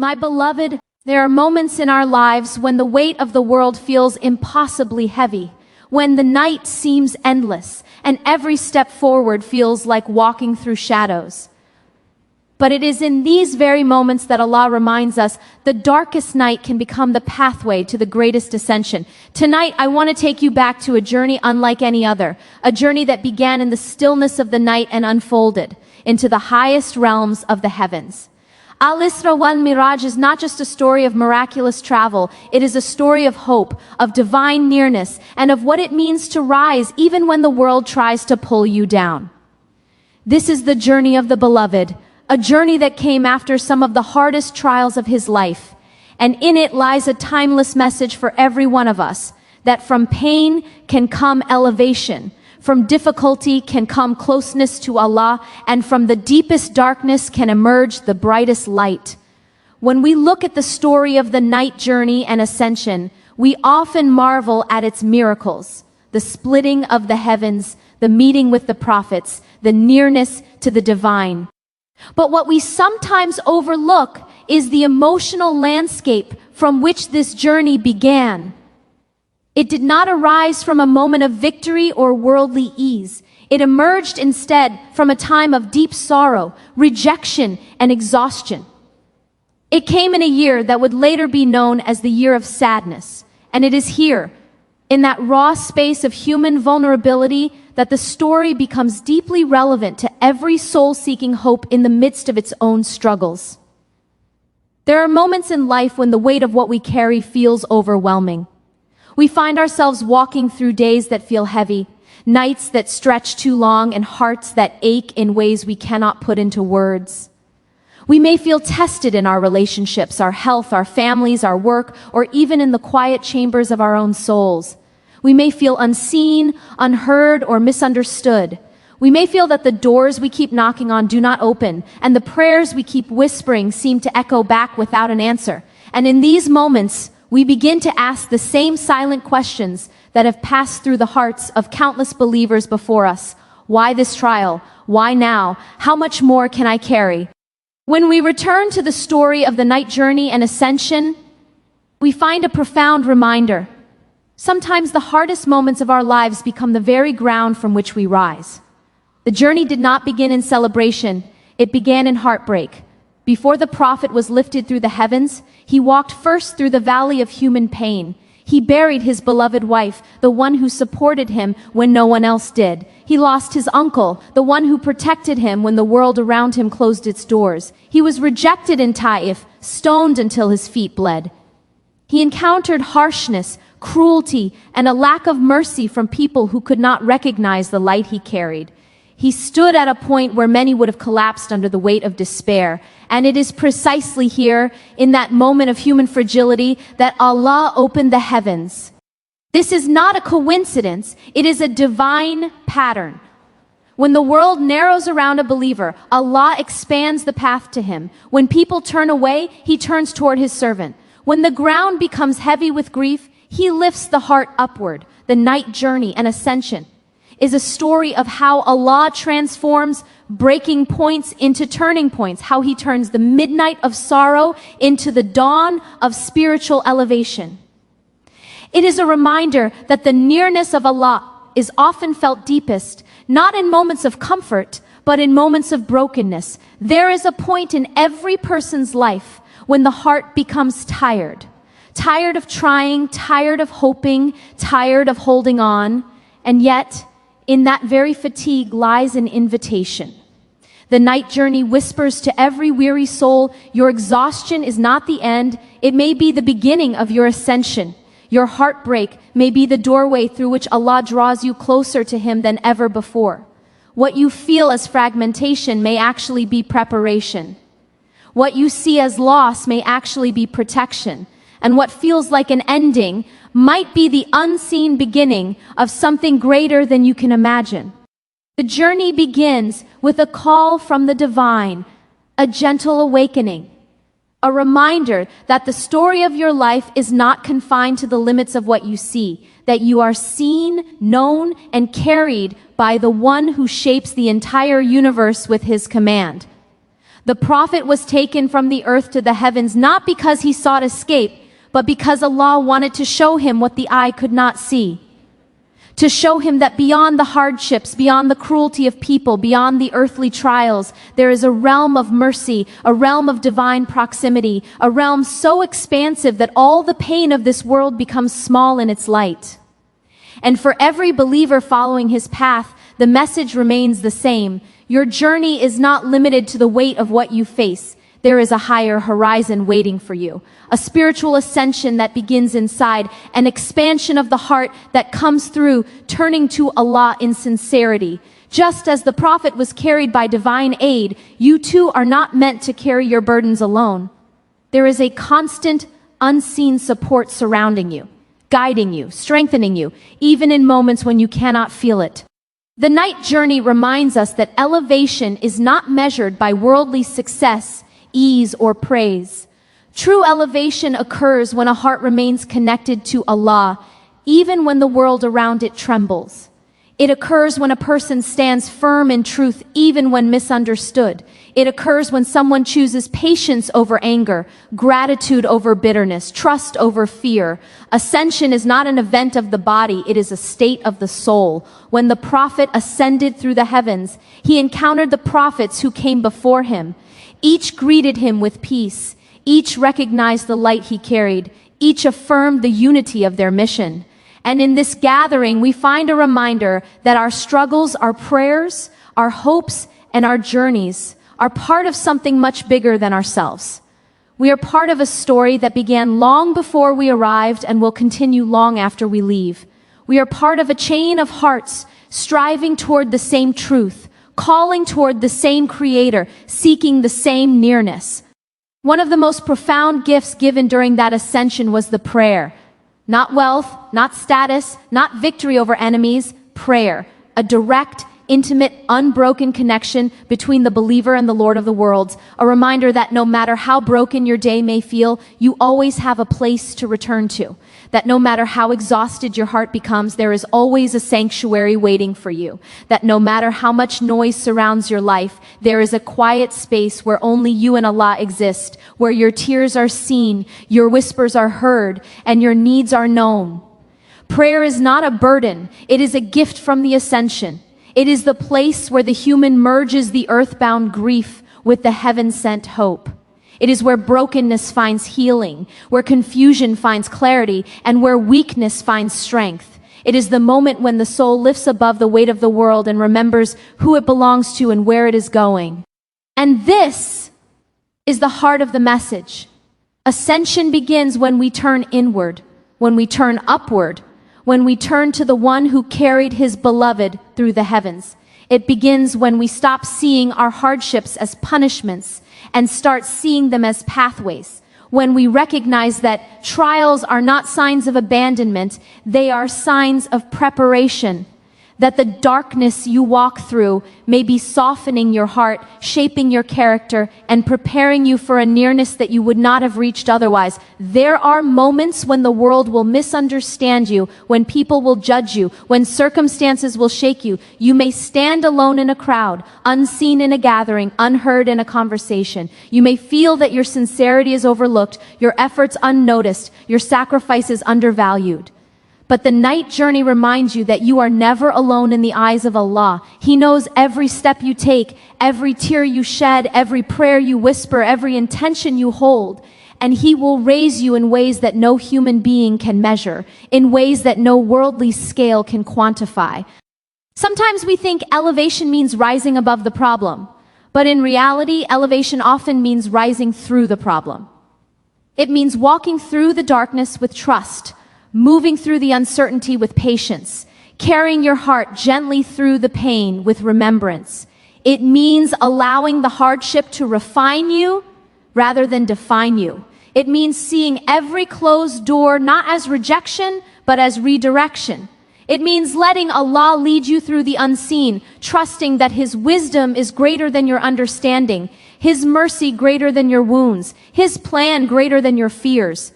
My beloved, there are moments in our lives when the weight of the world feels impossibly heavy, when the night seems endless, and every step forward feels like walking through shadows. But it is in these very moments that Allah reminds us the darkest night can become the pathway to the greatest ascension. Tonight, I want to take you back to a journey unlike any other, a journey that began in the stillness of the night and unfolded into the highest realms of the heavens. Al-Isrā wal-Mi rāj is not just a story of miraculous travel, it is a story of hope, of divine nearness, and of what it means to rise even when the world tries to pull you down. This is the journey of the beloved, a journey that came after some of the hardest trials of his life, and in it lies a timeless message for every one of us, that from pain can come elevation, from difficulty can come closeness to Allah, and from the deepest darkness can emerge the brightest light. When we look at the story of the Night Journey and Ascension, we often marvel at its miracles, the splitting of the heavens, the meeting with the prophets, the nearness to the divine. But what we sometimes overlook is the emotional landscape from which this journey began. It did not arise from a moment of victory or worldly ease. It emerged instead from a time of deep sorrow, rejection, and exhaustion. It came in a year that would later be known as the year of sadness. And it is here, in that raw space of human vulnerability, that the story becomes deeply relevant to every soul seeking hope in the midst of its own struggles. There are moments in life when the weight of what we carry feels overwhelming. We find ourselves walking through days that feel heavy, nights that stretch too long, and hearts that ache in ways we cannot put into words. We may feel tested in our relationships, our health, our families, our work, or even in the quiet chambers of our own souls. We may feel unseen, unheard, or misunderstood. We may feel that the doors we keep knocking on do not open, and the prayers we keep whispering seem to echo back without an answer. And in these moments, we begin to ask the same silent questions that have passed through the hearts of countless believers before us. Why this trial? Why now? How much more can I carry? When we return to the story of the Night Journey and Ascension, we find a profound reminder. Sometimes the hardest moments of our lives become the very ground from which we rise. The journey did not begin in celebration, it began in heartbreak. Before the prophet was lifted through the heavens, he walked first through the valley of human pain. He buried his beloved wife, the one who supported him when no one else did. He lost his uncle, the one who protected him when the world around him closed its doors. He was rejected in Taif, stoned until his feet bled. He encountered harshness, cruelty, and a lack of mercy from people who could not recognize the light he carried. He stood at a point where many would have collapsed under the weight of despair. And it is precisely here, in that moment of human fragility, that Allah opened the heavens. This is not a coincidence, it is a divine pattern. When the world narrows around a believer, Allah expands the path to him. When people turn away, He turns toward His servant. When the ground becomes heavy with grief, He lifts the heart upward. The Night Journey and Ascension is a story of how Allah transforms breaking points into turning points, how He turns the midnight of sorrow into the dawn of spiritual elevation. It is a reminder that the nearness of Allah is often felt deepest, not in moments of comfort, but in moments of brokenness. There is a point in every person's life when the heart becomes tired. Tired of trying, tired of hoping, tired of holding on, and yet, in that very fatigue lies an invitation. The Night Journey whispers to every weary soul, your exhaustion is not the end, it may be the beginning of your ascension. Your heartbreak may be the doorway through which Allah draws you closer to Him than ever before. What you feel as fragmentation may actually be preparation. What you see as loss may actually be protection. And what feels like an ending might be the unseen beginning of something greater than you can imagine. The journey begins with a call from the divine, a gentle awakening, a reminder that the story of your life is not confined to the limits of what you see, that you are seen, known, and carried by the one who shapes the entire universe with His command. The prophet was taken from the earth to the heavens not because he sought escape, but because Allah wanted to show him what the eye could not see. To show him that beyond the hardships, beyond the cruelty of people, beyond the earthly trials, there is a realm of mercy, a realm of divine proximity, a realm so expansive that all the pain of this world becomes small in its light. And for every believer following his path, the message remains the same. Your journey is not limited to the weight of what you face. There is a higher horizon waiting for you, a spiritual ascension that begins inside, an expansion of the heart that comes through turning to Allah in sincerity. Just as the prophet was carried by divine aid, you too are not meant to carry your burdens alone. There is a constant, unseen support surrounding you, guiding you, strengthening you, even in moments when you cannot feel it. The night journey reminds us that elevation is not measured by worldly success, ease, or praise. True elevation occurs when a heart remains connected to Allah, even when the world around it trembles. It occurs when a person stands firm in truth, even when misunderstood. It occurs when someone chooses patience over anger, gratitude over bitterness, trust over fear. Ascension is not an event of the body, it is a state of the soul. When the prophet ascended through the heavens, he encountered the prophets who came before him. Each greeted him with peace. Each recognized the light he carried. Each affirmed the unity of their mission. And in this gathering, we find a reminder that our struggles, our prayers, our hopes, and our journeys are part of something much bigger than ourselves. We are part of a story that began long before we arrived and will continue long after we leave. We are part of a chain of hearts striving toward the same truth, calling toward the same Creator, seeking the same nearness. One of the most profound gifts given during that ascension was the prayer. Not wealth, not status, not victory over enemies, prayer. A direct, intimate, unbroken connection between the believer and the Lord of the worlds. A reminder that no matter how broken your day may feel, you always have a place to return to. That no matter how exhausted your heart becomes, there is always a sanctuary waiting for you. That no matter how much noise surrounds your life, there is a quiet space where only you and Allah exist, where your tears are seen, your whispers are heard, and your needs are known. Prayer is not a burden, it is a gift from the ascension. It is the place where the human merges the earthbound grief with the heaven-sent hope. It is where brokenness finds healing, where confusion finds clarity, and where weakness finds strength. It is the moment when the soul lifts above the weight of the world and remembers who it belongs to and where it is going. And this is the heart of the message. Ascension begins when we turn inward, when we turn upward, when we turn to the one who carried his beloved through the heavens. It begins when we stop seeing our hardships as punishments and start seeing them as pathways. When we recognize that trials are not signs of abandonment, they are signs of preparation. That the darkness you walk through may be softening your heart, shaping your character, and preparing you for a nearness that you would not have reached otherwise. There are moments when the world will misunderstand you, when people will judge you, when circumstances will shake you. You may stand alone in a crowd, unseen in a gathering, unheard in a conversation. You may feel that your sincerity is overlooked, your efforts unnoticed, your sacrifices undervalued. But the night journey reminds you that you are never alone in the eyes of Allah. He knows every step you take, every tear you shed, every prayer you whisper, every intention you hold. And He will raise you in ways that no human being can measure, in ways that no worldly scale can quantify. Sometimes we think elevation means rising above the problem, but in reality, elevation often means rising through the problem. It means walking through the darkness with trust, moving through the uncertainty with patience, carrying your heart gently through the pain with remembrance. It means allowing the hardship to refine you rather than define you. It means seeing every closed door not as rejection, but as redirection. It means letting Allah lead you through the unseen, trusting that His wisdom is greater than your understanding, His mercy greater than your wounds, His plan greater than your fears.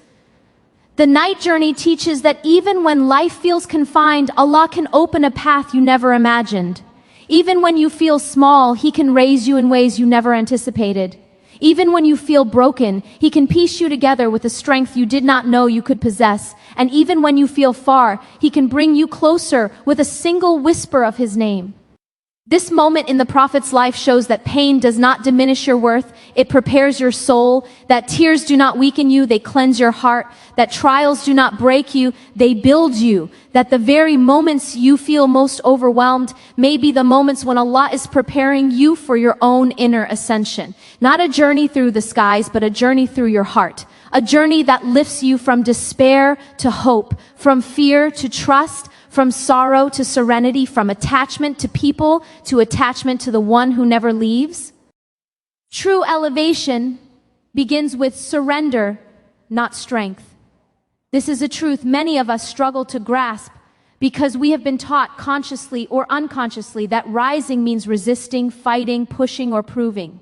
The night journey teaches that even when life feels confined, Allah can open a path you never imagined. Even when you feel small, he can raise you in ways you never anticipated. Even when you feel broken, he can piece you together with a strength you did not know you could possess. And even when you feel far, he can bring you closer with a single whisper of his name. This moment in the prophet's life shows that pain does not diminish your worth. It prepares your soul. That tears do not weaken you. They cleanse your heart. That trials do not break you. They build you. That the very moments you feel most overwhelmed may be the moments when Allah is preparing you for your own inner ascension. Not a journey through the skies, but a journey through your heart. A journey that lifts you from despair to hope, from fear to trust, from sorrow to serenity, from attachment to people to attachment to the one who never leaves. True elevation begins with surrender, not strength. This is a truth many of us struggle to grasp because we have been taught consciously or unconsciously that rising means resisting, fighting, pushing, or proving.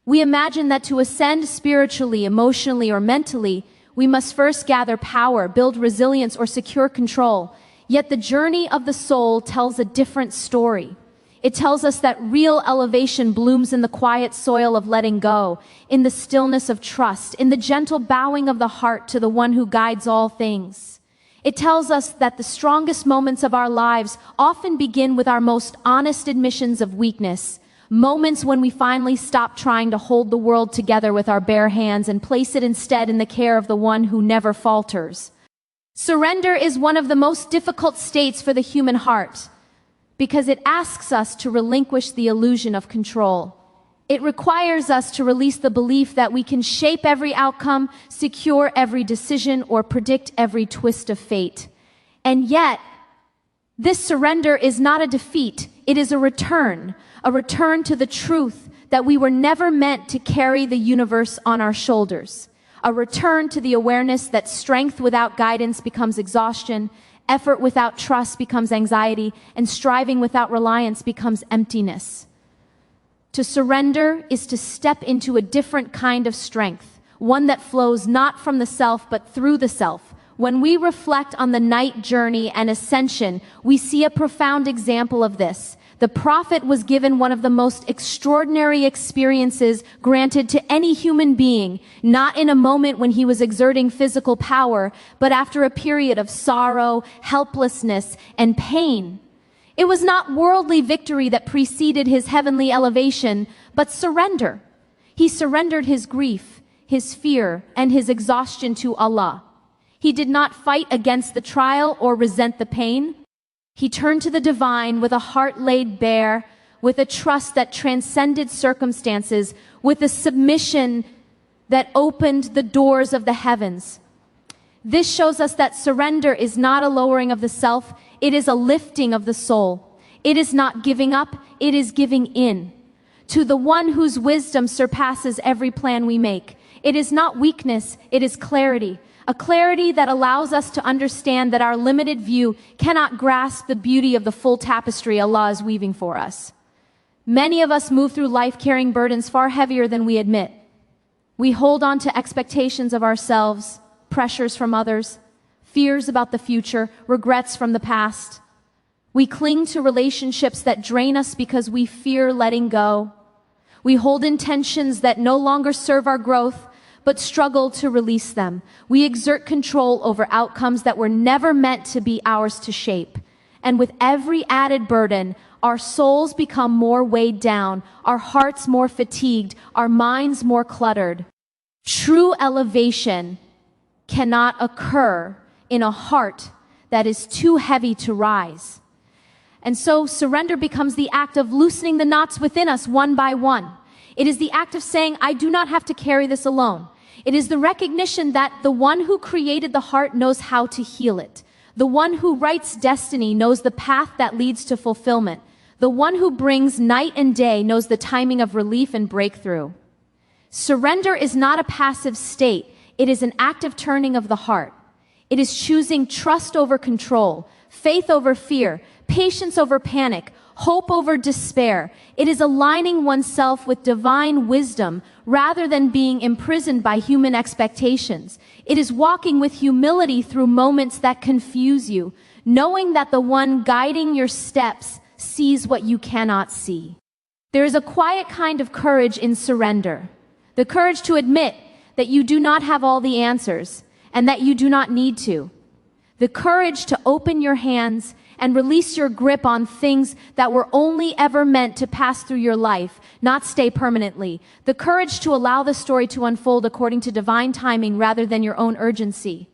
We imagine that to ascend spiritually, emotionally, or mentally, we must first gather power, build resilience, or secure control. Yet the journey of the soul tells a different story. It tells us that real elevation blooms in the quiet soil of letting go, in the stillness of trust, in the gentle bowing of the heart to the one who guides all things. It tells us that the strongest moments of our lives often begin with our most honest admissions of weakness, moments when we finally stop trying to hold the world together with our bare hands and place it instead in the care of the one who never falters. Surrender is one of the most difficult states for the human heart because it asks us to relinquish the illusion of control. It requires us to release the belief that we can shape every outcome, secure every decision, or predict every twist of fate. And yet, this surrender is not a defeat. It is a return to the truth that we were never meant to carry the universe on our shoulders. A return to the awareness that strength without guidance becomes exhaustion, effort without trust becomes anxiety, and striving without reliance becomes emptiness. To surrender is to step into a different kind of strength, one that flows not from the self but through the self. When we reflect on the Night Journey and Ascension, we see a profound example of this. The prophet was given one of the most extraordinary experiences granted to any human being, not in a moment when he was exerting physical power, but after a period of sorrow, helplessness, and pain. It was not worldly victory that preceded his heavenly elevation, but surrender. He surrendered his grief, his fear, and his exhaustion to Allah. He did not fight against the trial or resent the pain. He turned to the divine with a heart laid bare, with a trust that transcended circumstances, with a submission that opened the doors of the heavens. This shows us that surrender is not a lowering of the self, it is a lifting of the soul. It is not giving up, it is giving in. To the one whose wisdom surpasses every plan we make. It is not weakness, it is clarity. A clarity that allows us to understand that our limited view cannot grasp the beauty of the full tapestry Allah is weaving for us. Many of us move through life carrying burdens far heavier than we admit. We hold on to expectations of ourselves, pressures from others, fears about the future, regrets from the past. We cling to relationships that drain us because we fear letting go. We hold intentions that no longer serve our growth, but struggle to release them. We exert control over outcomes that were never meant to be ours to shape. And with every added burden, our souls become more weighed down, our hearts more fatigued, our minds more cluttered. True elevation cannot occur in a heart that is too heavy to rise. And so surrender becomes the act of loosening the knots within us one by one. It is the act of saying, I do not have to carry this alone. It is the recognition that the one who created the heart knows how to heal it. The one who writes destiny knows the path that leads to fulfillment. The one who brings night and day knows the timing of relief and breakthrough. Surrender is not a passive state. It is an active turning of the heart. It is choosing trust over control, faith over fear, patience over panic, hope over despair. It is aligning oneself with divine wisdom rather than being imprisoned by human expectations. It is walking with humility through moments that confuse you, knowing that the one guiding your steps sees what you cannot see. There is a quiet kind of courage in surrender. The courage to admit that you do not have all the answers and that you do not need to. The courage to open your hands and release your grip on things that were only ever meant to pass through your life, not stay permanently. The courage to allow the story to unfold according to divine timing rather than your own urgency.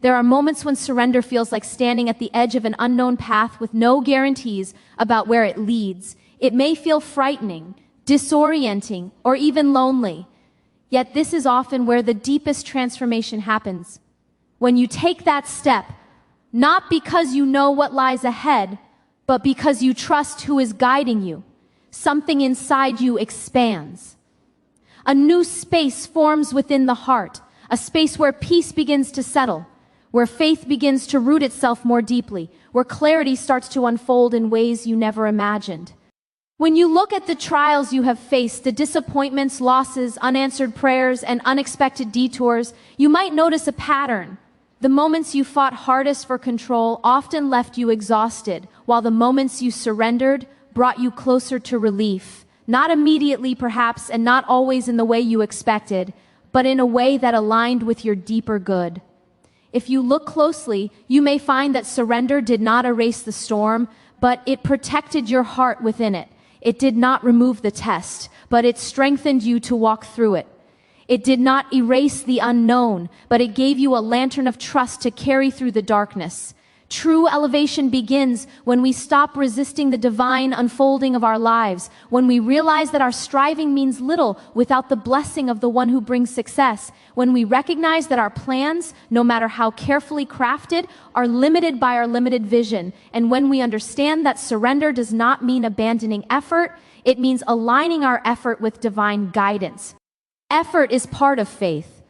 There are moments when surrender feels like standing at the edge of an unknown path with no guarantees about where it leads. It may feel frightening, disorienting, or even lonely. Yet this is often where the deepest transformation happens. When you take that step, not because you know what lies ahead, but because you trust who is guiding you, something inside you expands. A new space forms within the heart, a space where peace begins to settle, where faith begins to root itself more deeply, where clarity starts to unfold in ways you never imagined. When you look at the trials you have faced, the disappointments, losses, unanswered prayers, and unexpected detours, you might notice a pattern. The moments you fought hardest for control often left you exhausted, while the moments you surrendered brought you closer to relief. Not immediately, perhaps, and not always in the way you expected, but in a way that aligned with your deeper good. If you look closely, you may find that surrender did not erase the storm, but it protected your heart within it. It did not remove the test, but it strengthened you to walk through it. It did not erase the unknown, but it gave you a lantern of trust to carry through the darkness. True elevation begins when we stop resisting the divine unfolding of our lives, when we realize that our striving means little without the blessing of the one who brings success, when we recognize that our plans, no matter how carefully crafted, are limited by our limited vision, and when we understand that surrender does not mean abandoning effort, it means aligning our effort with divine guidance. Effort is part of faith,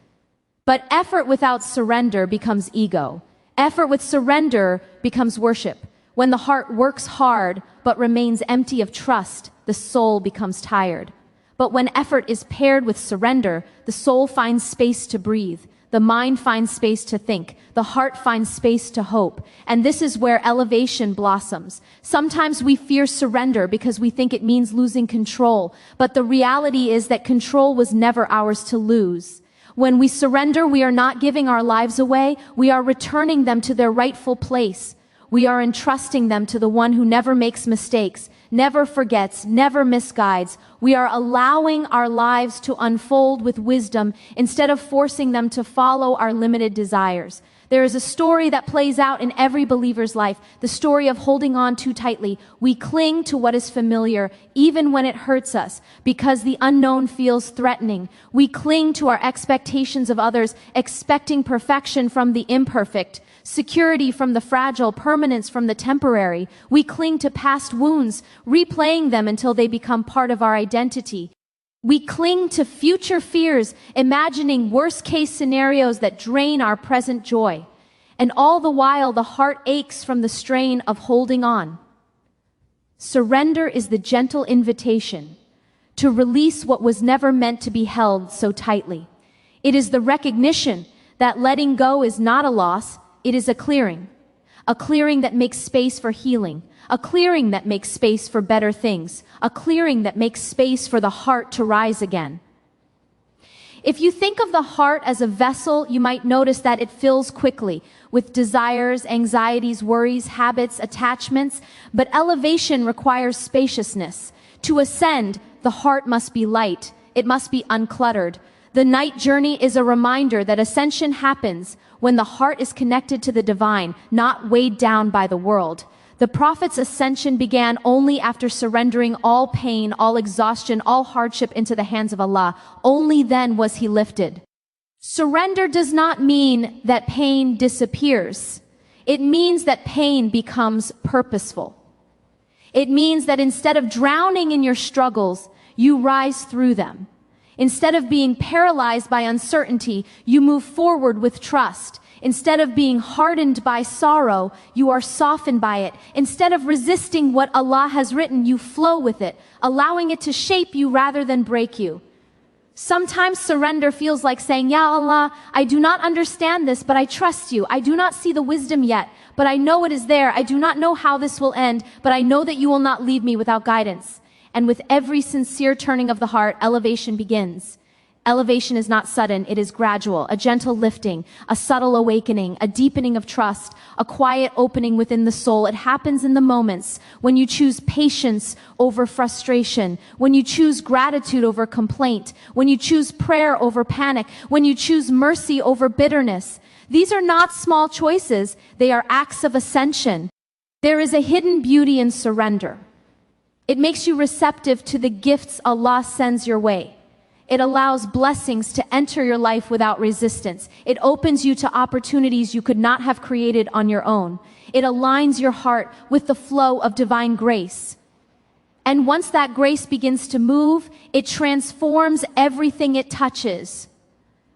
but effort without surrender becomes ego. Effort with surrender becomes worship. When the heart works hard but remains empty of trust, the soul becomes tired. But when effort is paired with surrender, the soul finds space to breathe, the mind finds space to think, the heart finds space to hope. And this is where elevation blossoms. Sometimes we fear surrender because we think it means losing control, but the reality is that control was never ours to lose. When we surrender, we are not giving our lives away, we are returning them to their rightful place. We are entrusting them to the one who never makes mistakes, never forgets, never misguides. We are allowing our lives to unfold with wisdom instead of forcing them to follow our limited desires. There is a story that plays out in every believer's life, the story of holding on too tightly. We cling to what is familiar, even when it hurts us, because the unknown feels threatening. We cling to our expectations of others, expecting perfection from the imperfect, security from the fragile, permanence from the temporary. We cling to past wounds, replaying them until they become part of our identity. We cling to future fears, imagining worst-case scenarios that drain our present joy. And all the while, the heart aches from the strain of holding on. Surrender is the gentle invitation to release what was never meant to be held so tightly. It is the recognition that letting go is not a loss, it is a clearing that makes space for healing, a clearing that makes space for better things, a clearing that makes space for the heart to rise again. If you think of the heart as a vessel, you might notice that it fills quickly with desires, anxieties, worries, habits, attachments, but elevation requires spaciousness. To ascend, the heart must be light, it must be uncluttered. The night journey is a reminder that ascension happens when the heart is connected to the divine, not weighed down by the world. The prophet's ascension began only after surrendering all pain, all exhaustion, all hardship into the hands of Allah. Only then was he lifted. Surrender does not mean that pain disappears. It means that pain becomes purposeful. It means that instead of drowning in your struggles, you rise through them. Instead of being paralyzed by uncertainty, you move forward with trust. Instead of being hardened by sorrow, you are softened by it. Instead of resisting what Allah has written, you flow with it, allowing it to shape you rather than break you. Sometimes surrender feels like saying, Ya Allah, I do not understand this, but I trust you. I do not see the wisdom yet, but I know it is there. I do not know how this will end, but I know that you will not leave me without guidance. And with every sincere turning of the heart, elevation begins. Elevation is not sudden, it is gradual, a gentle lifting, a subtle awakening, a deepening of trust, a quiet opening within the soul. It happens in the moments when you choose patience over frustration, when you choose gratitude over complaint, when you choose prayer over panic, when you choose mercy over bitterness. These are not small choices, they are acts of ascension. There is a hidden beauty in surrender. It makes you receptive to the gifts Allah sends your way. It allows blessings to enter your life without resistance. It opens you to opportunities you could not have created on your own. It aligns your heart with the flow of divine grace. And once that grace begins to move, it transforms everything it touches.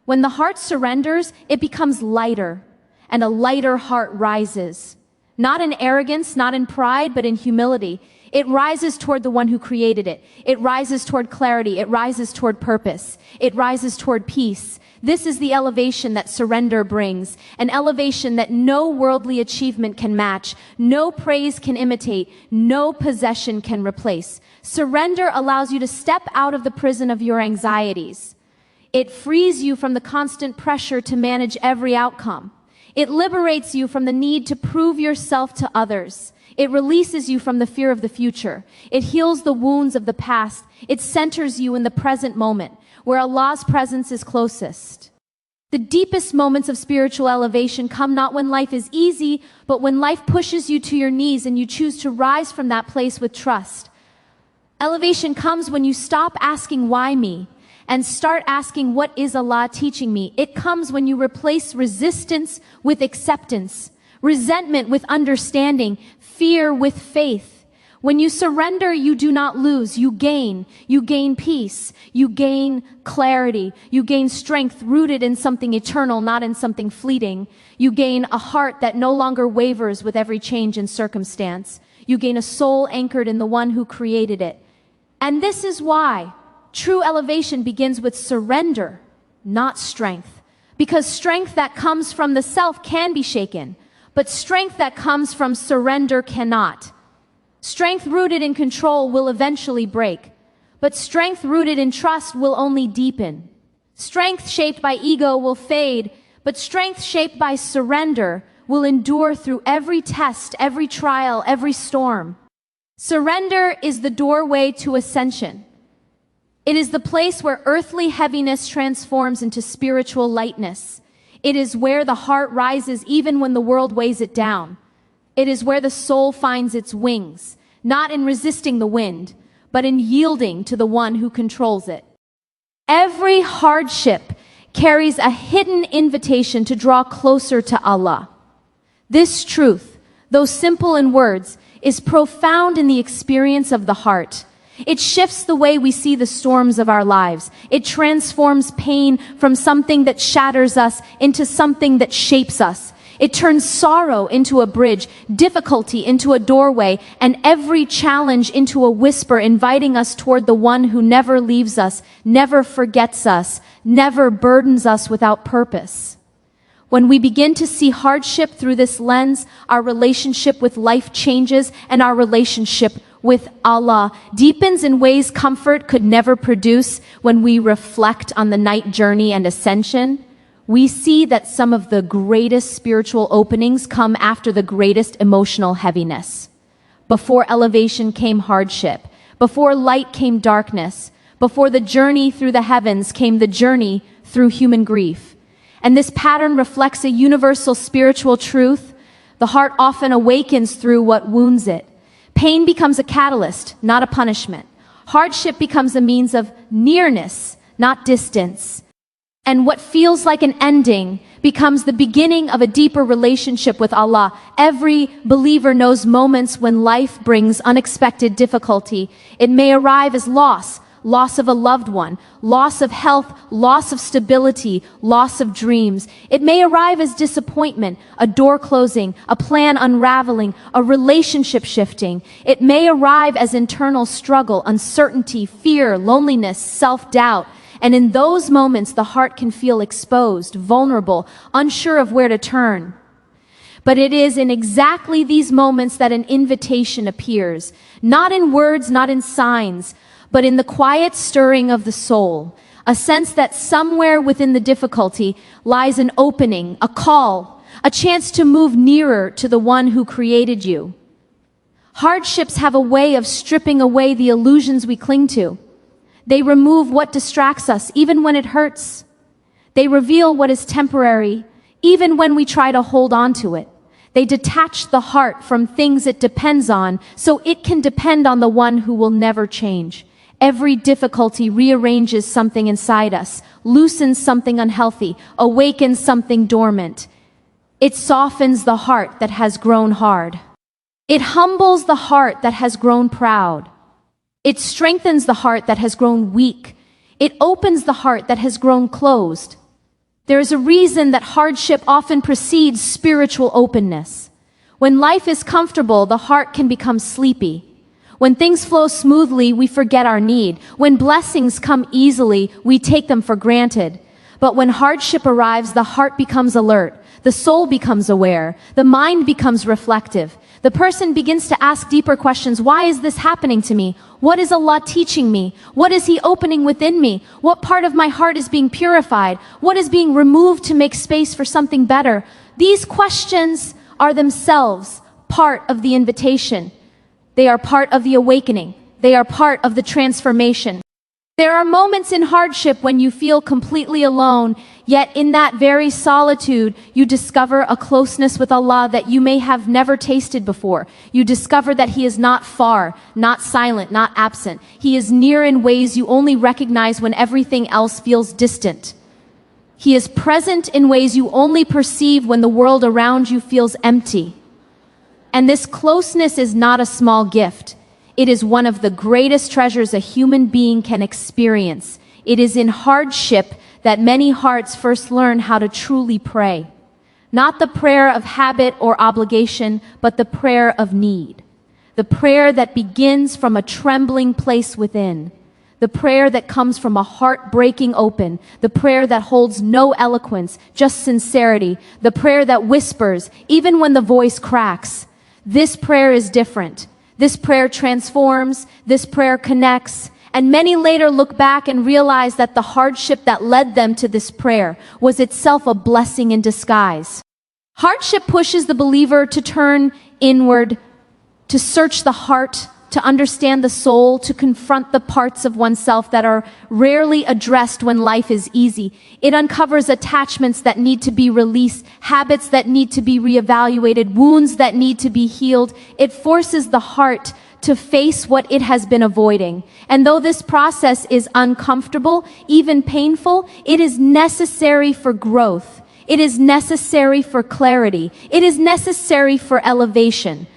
When the heart surrenders, it becomes lighter, and a lighter heart rises. Not in arrogance, not in pride, but in humility. It rises toward the one who created it. It rises toward clarity. It rises toward purpose. It rises toward peace. This is the elevation that surrender brings, an elevation that no worldly achievement can match, no praise can imitate, no possession can replace. Surrender allows you to step out of the prison of your anxieties. It frees you from the constant pressure to manage every outcome. It liberates you from the need to prove yourself to others. It releases you from the fear of the future. It heals the wounds of the past. It centers you in the present moment, where Allah's presence is closest. The deepest moments of spiritual elevation come not when life is easy, but when life pushes you to your knees and you choose to rise from that place with trust. Elevation comes when you stop asking why me and start asking what is Allah teaching me. It comes when you replace resistance with acceptance, resentment with understanding, fear with faith. When you surrender, you do not lose. You gain peace. You gain clarity. You gain strength rooted in something eternal, not in something fleeting. You gain a heart that no longer wavers with every change in circumstance. You gain a soul anchored in the one who created it. And this is why true elevation begins with surrender, not strength. Because strength that comes from the self can be shaken, but strength that comes from surrender cannot. Strength rooted in control will eventually break, but strength rooted in trust will only deepen. Strength shaped by ego will fade, but strength shaped by surrender will endure through every test, every trial, every storm. Surrender is the doorway to ascension. It is the place where earthly heaviness transforms into spiritual lightness. It is where the heart rises even when the world weighs it down. It is where the soul finds its wings, not in resisting the wind, but in yielding to the one who controls it. Every hardship carries a hidden invitation to draw closer to Allah. This truth, though simple in words, is profound in the experience of the heart. It shifts the way we see the storms of our lives. It transforms pain from something that shatters us into something that shapes us. It turns sorrow into a bridge, difficulty into a doorway, and every challenge into a whisper inviting us toward the one who never leaves us, never forgets us, never burdens us without purpose. When we begin to see hardship through this lens, our relationship with life changes and our relationship with Allah deepens in ways comfort could never produce. When we reflect on the Night Journey and Ascension, we see that some of the greatest spiritual openings come after the greatest emotional heaviness. Before elevation came hardship. Before light came darkness. Before the journey through the heavens came the journey through human grief. And this pattern reflects a universal spiritual truth. The heart often awakens through what wounds it. Pain becomes a catalyst, not a punishment. Hardship becomes a means of nearness, not distance. And what feels like an ending becomes the beginning of a deeper relationship with Allah. Every believer knows moments when life brings unexpected difficulty. It may arrive as loss of a loved one, loss of health, loss of stability, loss of dreams. It may arrive as disappointment, a door closing, a plan unraveling, a relationship shifting. It may arrive as internal struggle, uncertainty, fear, loneliness, self-doubt. And in those moments, the heart can feel exposed, vulnerable, unsure of where to turn. But it is in exactly these moments that an invitation appears, not in words, not in signs, but in the quiet stirring of the soul, a sense that somewhere within the difficulty lies an opening, a call, a chance to move nearer to the one who created you. Hardships have a way of stripping away the illusions we cling to. They remove what distracts us, even when it hurts. They reveal what is temporary, even when we try to hold on to it. They detach the heart from things it depends on, so it can depend on the one who will never change. Every difficulty rearranges something inside us, loosens something unhealthy, awakens something dormant. It softens the heart that has grown hard. It humbles the heart that has grown proud. It strengthens the heart that has grown weak. It opens the heart that has grown closed. There is a reason that hardship often precedes spiritual openness. When life is comfortable, the heart can become sleepy. When things flow smoothly, we forget our need. When blessings come easily, we take them for granted. But when hardship arrives, the heart becomes alert. The soul becomes aware. The mind becomes reflective. The person begins to ask deeper questions. Why is this happening to me? What is Allah teaching me? What is He opening within me? What part of my heart is being purified? What is being removed to make space for something better? These questions are themselves part of the invitation. They are part of the awakening. They are part of the transformation. There are moments in hardship when you feel completely alone, yet in that very solitude, you discover a closeness with Allah that you may have never tasted before. You discover that He is not far, not silent, not absent. He is near in ways you only recognize when everything else feels distant. He is present in ways you only perceive when the world around you feels empty. And this closeness is not a small gift. It is one of the greatest treasures a human being can experience. It is in hardship that many hearts first learn how to truly pray. Not the prayer of habit or obligation, but the prayer of need. The prayer that begins from a trembling place within. The prayer that comes from a heart breaking open. The prayer that holds no eloquence, just sincerity. The prayer that whispers, even when the voice cracks. This prayer is different. This prayer transforms, this prayer connects, and many later look back and realize that the hardship that led them to this prayer was itself a blessing in disguise. Hardship pushes the believer to turn inward, to search the heart, to understand the soul, to confront the parts of oneself that are rarely addressed when life is easy. It uncovers attachments that need to be released, habits that need to be reevaluated, wounds that need to be healed. It forces the heart to face what it has been avoiding. And though this process is uncomfortable, even painful, it is necessary for growth. It is necessary for clarity. It is necessary for elevation.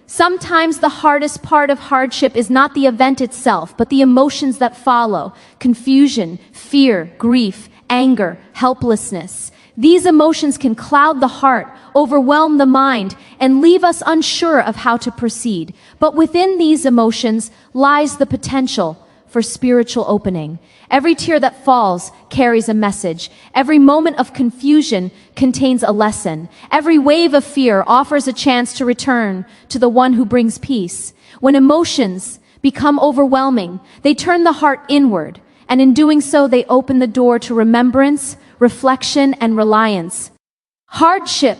Sometimes the hardest part of hardship is not the event itself, but the emotions that follow. Confusion, fear, grief, anger, helplessness. These emotions can cloud the heart, overwhelm the mind, and leave us unsure of how to proceed. But within these emotions lies the potential for spiritual opening. Every tear that falls carries a message. Every moment of confusion contains a lesson. Every wave of fear offers a chance to return to the one who brings peace. When emotions become overwhelming, they turn the heart inward, and in doing so, they open the door to remembrance, reflection, and reliance. Hardship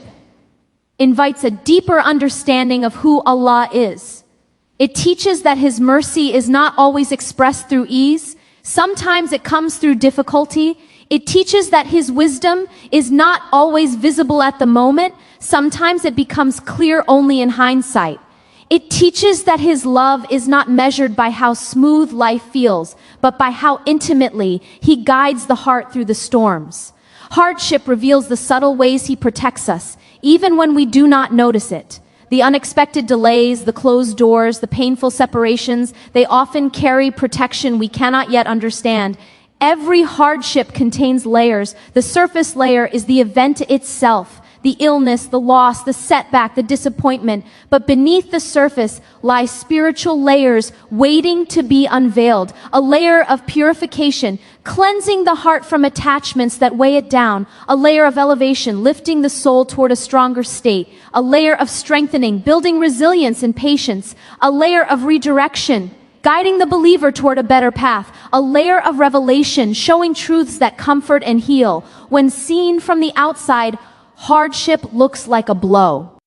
invites a deeper understanding of who Allah is. It teaches that His mercy is not always expressed through ease. Sometimes it comes through difficulty. It teaches that His wisdom is not always visible at the moment. Sometimes it becomes clear only in hindsight. It teaches that His love is not measured by how smooth life feels, but by how intimately He guides the heart through the storms. Hardship reveals the subtle ways He protects us, even when we do not notice it. The unexpected delays, the closed doors, the painful separations, they often carry protection we cannot yet understand. Every hardship contains layers. The surface layer is the event itself. the illness, the loss, the setback, the disappointment. But beneath the surface lie spiritual layers waiting to be unveiled. A layer of purification, cleansing the heart from attachments that weigh it down. A layer of elevation, lifting the soul toward a stronger state. A layer of strengthening, building resilience and patience. A layer of redirection, guiding the believer toward a better path. A layer of revelation, showing truths that comfort and heal. When seen from the outside, hardship looks like a blow.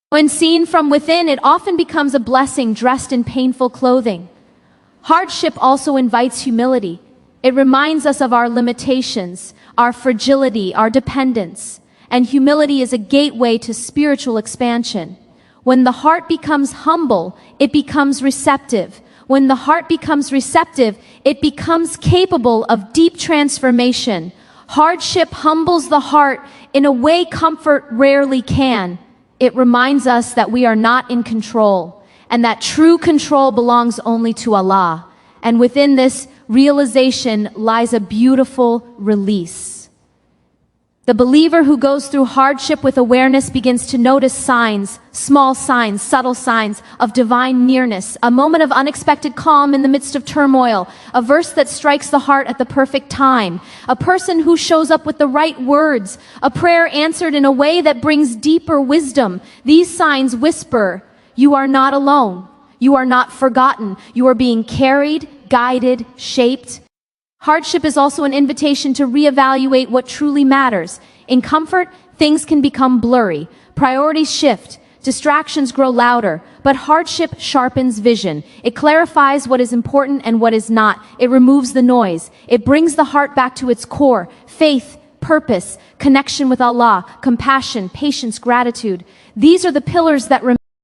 When seen from within, it often becomes a blessing dressed in painful clothing. Hardship also invites humility. It reminds us of our limitations, our fragility, our dependence. And humility is a gateway to spiritual expansion. When the heart becomes humble, it becomes receptive. When the heart becomes receptive, it becomes capable of deep transformation. Hardship humbles the heart in a way comfort rarely can. It reminds us that we are not in control, and that true control belongs only to Allah. And within this realization lies a beautiful release. The believer who goes through hardship with awareness begins to notice signs, small signs, subtle signs of divine nearness, a moment of unexpected calm in the midst of turmoil, a verse that strikes the heart at the perfect time, a person who shows up with the right words, a prayer answered in a way that brings deeper wisdom. These signs whisper, you are not alone. You are not forgotten. You are being carried, guided, shaped. Hardship is also an invitation to reevaluate what truly matters. In comfort, things can become blurry. Priorities shift. Distractions grow louder. But hardship sharpens vision. It clarifies what is important and what is not. It removes the noise. It brings the heart back to its core. Faith, purpose, connection with Allah, compassion, patience, gratitude. These are the pillars that remain.